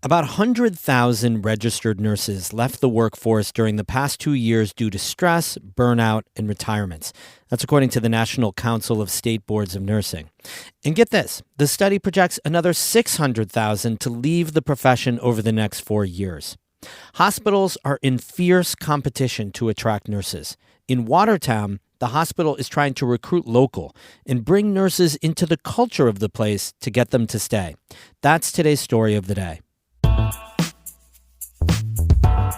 About 100,000 registered nurses left the workforce during the past 2 years due to stress, burnout, and retirements. That's according to the National Council of State Boards of Nursing. And get this, the study projects another 600,000 to leave the profession over the next 4 years. Hospitals are in fierce competition to attract nurses. In Watertown, the hospital is trying to recruit local and bring nurses into the culture of the place to get them to stay. That's today's story of the day.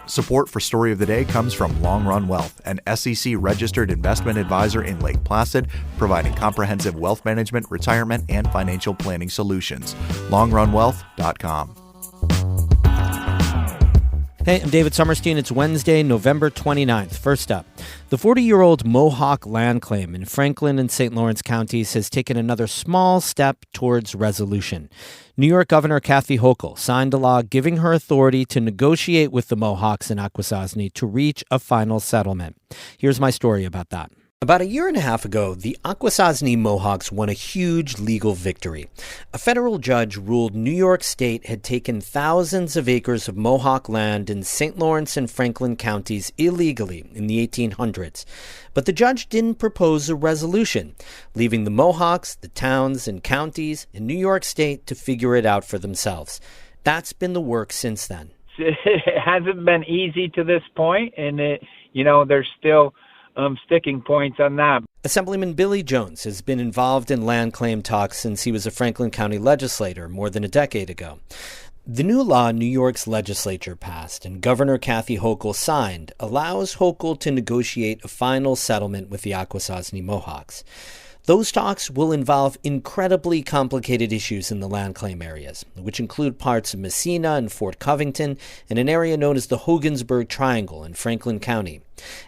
Support for Story of the Day comes from Long Run Wealth, an SEC-registered investment advisor in Lake Placid, providing comprehensive wealth management, retirement, and financial planning solutions. LongRunWealth.com. Hey, I'm David Sommerstein. It's Wednesday, November 29th. First up, the 40-year-old Mohawk land claim in Franklin and St. Lawrence counties has taken another small step towards resolution. New York Governor Kathy Hochul signed a law giving her authority to negotiate with the Mohawks in Akwesasne to reach a final settlement. Here's my story about that. About a year and a half ago, the Akwesasne Mohawks won a huge legal victory. A federal judge ruled New York State had taken thousands of acres of Mohawk land in St. Lawrence and Franklin counties illegally in the 1800s. But the judge didn't propose a resolution, leaving the Mohawks, the towns and counties in New York State to figure it out for themselves. That's been the work since then. It hasn't been easy to this point, and there's still sticking points on that. Assemblyman Billy Jones has been involved in land claim talks since he was a Franklin County legislator more than a decade ago. The new law New York's legislature passed and Governor Kathy Hochul signed allows Hochul to negotiate a final settlement with the Akwesasne Mohawks. Those talks will involve incredibly complicated issues in the land claim areas, which include parts of Messina and Fort Covington and an area known as the Hogansburg Triangle in Franklin County.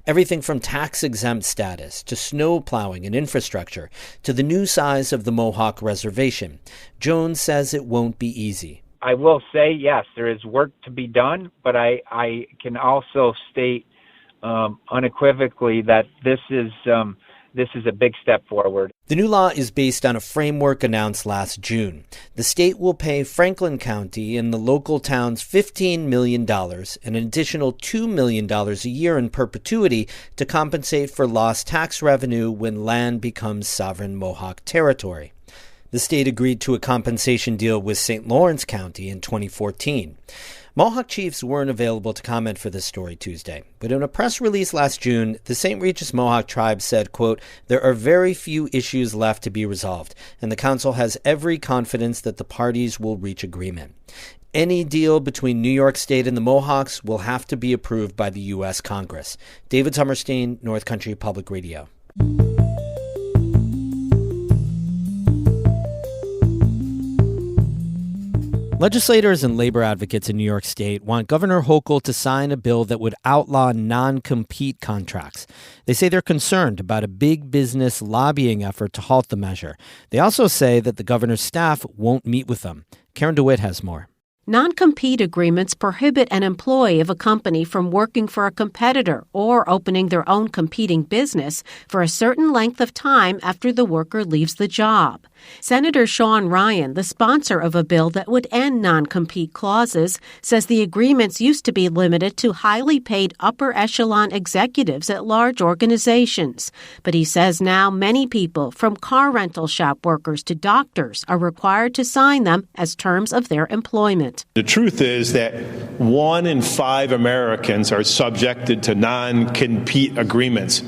Everything from tax-exempt status to snow plowing and infrastructure to the new size of the Mohawk Reservation. Jones says it won't be easy. I will say, yes, there is work to be done, but I can also state unequivocally that this is a big step forward. The new law is based on a framework announced last June. The state will pay Franklin County and the local towns $15 million and an additional $2 million a year in perpetuity to compensate for lost tax revenue when land becomes sovereign Mohawk territory. The state agreed to a compensation deal with St. Lawrence County in 2014. Mohawk chiefs weren't available to comment for this story Tuesday, but in a press release last June, the St. Regis Mohawk tribe said, quote, "There are very few issues left to be resolved, and the council has every confidence that the parties will reach agreement. Any deal between New York State and the Mohawks will have to be approved by the U.S. Congress." David Sommerstein, North Country Public Radio. Legislators and labor advocates in New York State want Governor Hochul to sign a bill that would outlaw non-compete contracts. They say they're concerned about a big business lobbying effort to halt the measure. They also say that the governor's staff won't meet with them. Karen DeWitt has more. Non-compete agreements prohibit an employee of a company from working for a competitor or opening their own competing business for a certain length of time after the worker leaves the job. Senator Sean Ryan, the sponsor of a bill that would end non-compete clauses, says the agreements used to be limited to highly paid upper echelon executives at large organizations. But he says now many people, from car rental shop workers to doctors, are required to sign them as terms of their employment. The truth is that 1 in 5 Americans are subjected to non-compete agreements.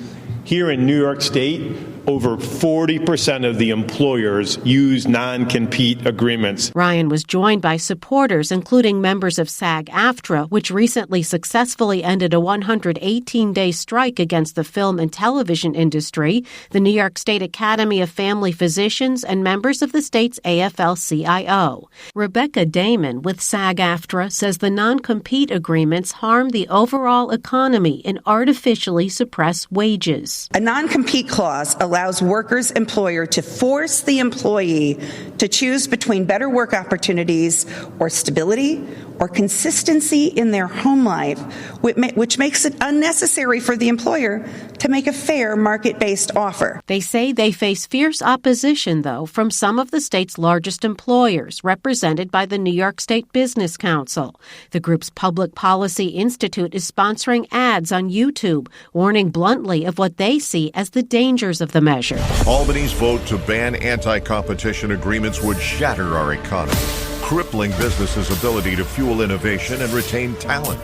Here in New York State, over 40% of the employers use non-compete agreements. Ryan was joined by supporters, including members of SAG-AFTRA, which recently successfully ended a 118-day strike against the film and television industry, the New York State Academy of Family Physicians, and members of the state's AFL-CIO. Rebecca Damon with SAG-AFTRA says the non-compete agreements harm the overall economy and artificially suppress wages. A non-compete clause allows allows workers' employer to force the employee to choose between better work opportunities or stability or consistency in their home life, which makes it unnecessary for the employer to make a fair market-based offer. They say they face fierce opposition, though, from some of the state's largest employers, represented by the New York State Business Council. The group's Public Policy Institute is sponsoring ads on YouTube, warning bluntly of what they see as the dangers of the measure. Albany's vote to ban anti-competition agreements would shatter our economy, crippling businesses' ability to fuel innovation and retain talent,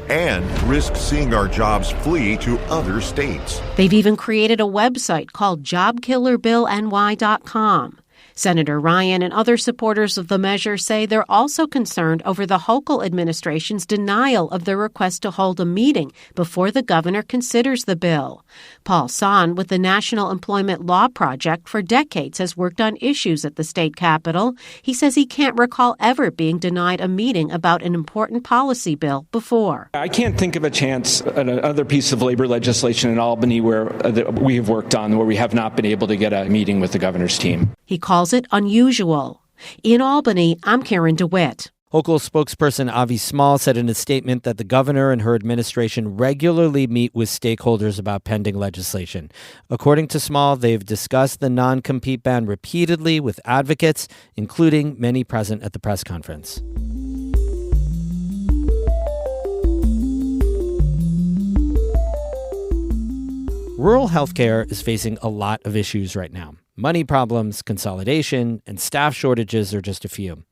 and risk seeing our jobs flee to other states. They've even created a website called JobKillerBillNY.com. Senator Ryan and other supporters of the measure say they're also concerned over the Hochul administration's denial of their request to hold a meeting before the governor considers the bill. Paul Son with the National Employment Law Project for decades has worked on issues at the state capitol. He says he can't recall ever being denied a meeting about an important policy bill before. I can't think of a chance, another piece of labor legislation in Albany where we have worked on where we have not been able to get a meeting with the governor's team. He calls it unusual. In Albany, I'm Karen DeWitt. Hochul spokesperson Avi Small said in a statement that the governor and her administration regularly meet with stakeholders about pending legislation. According to Small, they've discussed the non-compete ban repeatedly with advocates, including many present at the press conference. Rural healthcare is facing a lot of issues right now. Money problems, consolidation, and staff shortages are just a few.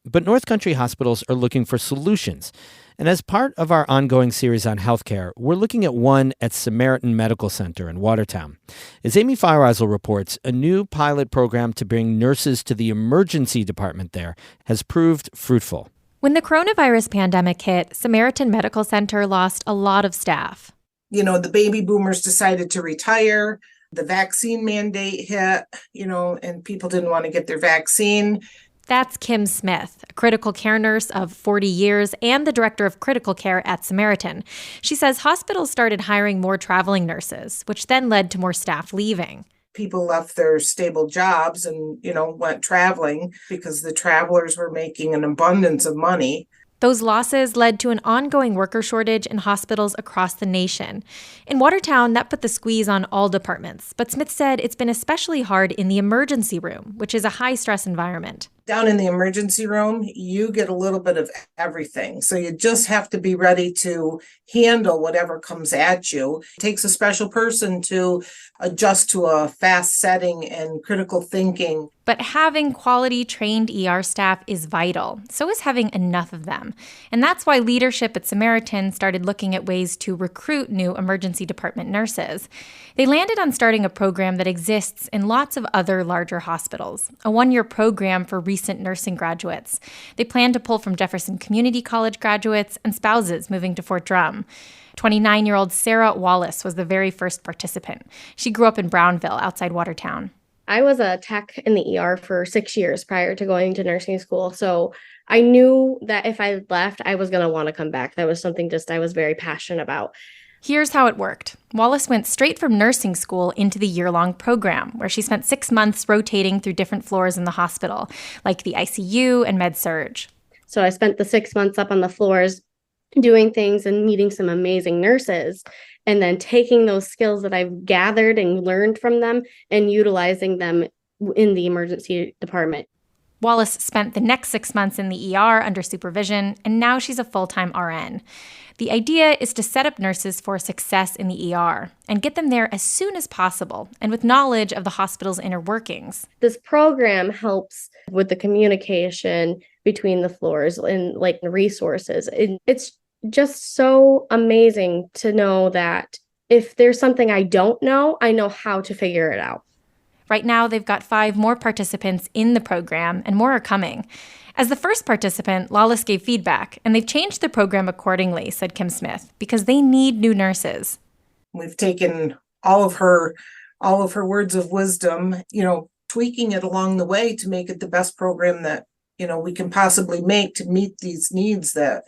But North Country hospitals are looking for solutions. And as part of our ongoing series on healthcare, we're looking at one at Samaritan Medical Center in Watertown. As Amy Feiereisel reports, a new pilot program to bring nurses to the emergency department there has proved fruitful. When the coronavirus pandemic hit, Samaritan Medical Center lost a lot of staff. You know, the baby boomers decided to retire. The vaccine mandate hit, and people didn't want to get their vaccine. That's Kim Smith, a critical care nurse of 40 years and the director of critical care at Samaritan. She says hospitals started hiring more traveling nurses, which then led to more staff leaving. People left their stable jobs and, went traveling because the travelers were making an abundance of money. Those losses led to an ongoing worker shortage in hospitals across the nation. In Watertown, that put the squeeze on all departments. But Smith said it's been especially hard in the emergency room, which is a high-stress environment. Down in the emergency room, you get a little bit of everything. So you just have to be ready to handle whatever comes at you. It takes a special person to adjust to a fast setting and critical thinking. But having quality trained ER staff is vital. So is having enough of them. And that's why leadership at Samaritan started looking at ways to recruit new emergency department nurses. They landed on starting a program that exists in lots of other larger hospitals, a one-year program for recent nursing graduates. They plan to pull from Jefferson Community College graduates and spouses moving to Fort Drum. 29-year-old Sarah Wallace was the very first participant. She grew up in Brownville, outside Watertown. I was a tech in the ER for 6 years prior to going to nursing school. So I knew that if I left, I was going to want to come back. That was something I was very passionate about. Here's how it worked. Wallace went straight from nursing school into the year-long program, where she spent 6 months rotating through different floors in the hospital, like the ICU and med-surg. So I spent the 6 months up on the floors doing things and meeting some amazing nurses, and then taking those skills that I've gathered and learned from them and utilizing them in the emergency department. Wallace spent the next 6 months in the ER under supervision, and now she's a full-time RN. The idea is to set up nurses for success in the ER and get them there as soon as possible and with knowledge of the hospital's inner workings. This program helps with the communication between the floors and resources. It's just so amazing to know that if there's something I don't know, I know how to figure it out. Right now, they've got 5 more participants in the program, and more are coming. As the first participant, Lawless gave feedback, and they've changed the program accordingly, said Kim Smith, because they need new nurses. We've taken all of her words of wisdom, tweaking it along the way to make it the best program that, we can possibly make to meet these needs that,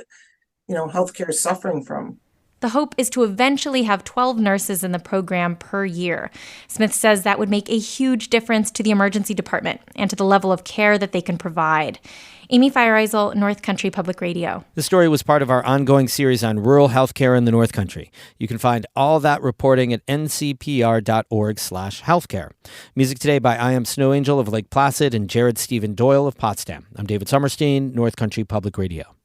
healthcare is suffering from. The hope is to eventually have 12 nurses in the program per year. Smith says that would make a huge difference to the emergency department and to the level of care that they can provide. Amy Feiereisel, North Country Public Radio. The story was part of our ongoing series on rural healthcare in the North Country. You can find all that reporting at ncpr.org/healthcare. Music today by I Am Snow Angel of Lake Placid and Jared Stephen Doyle of Potsdam. I'm David Sommerstein, North Country Public Radio.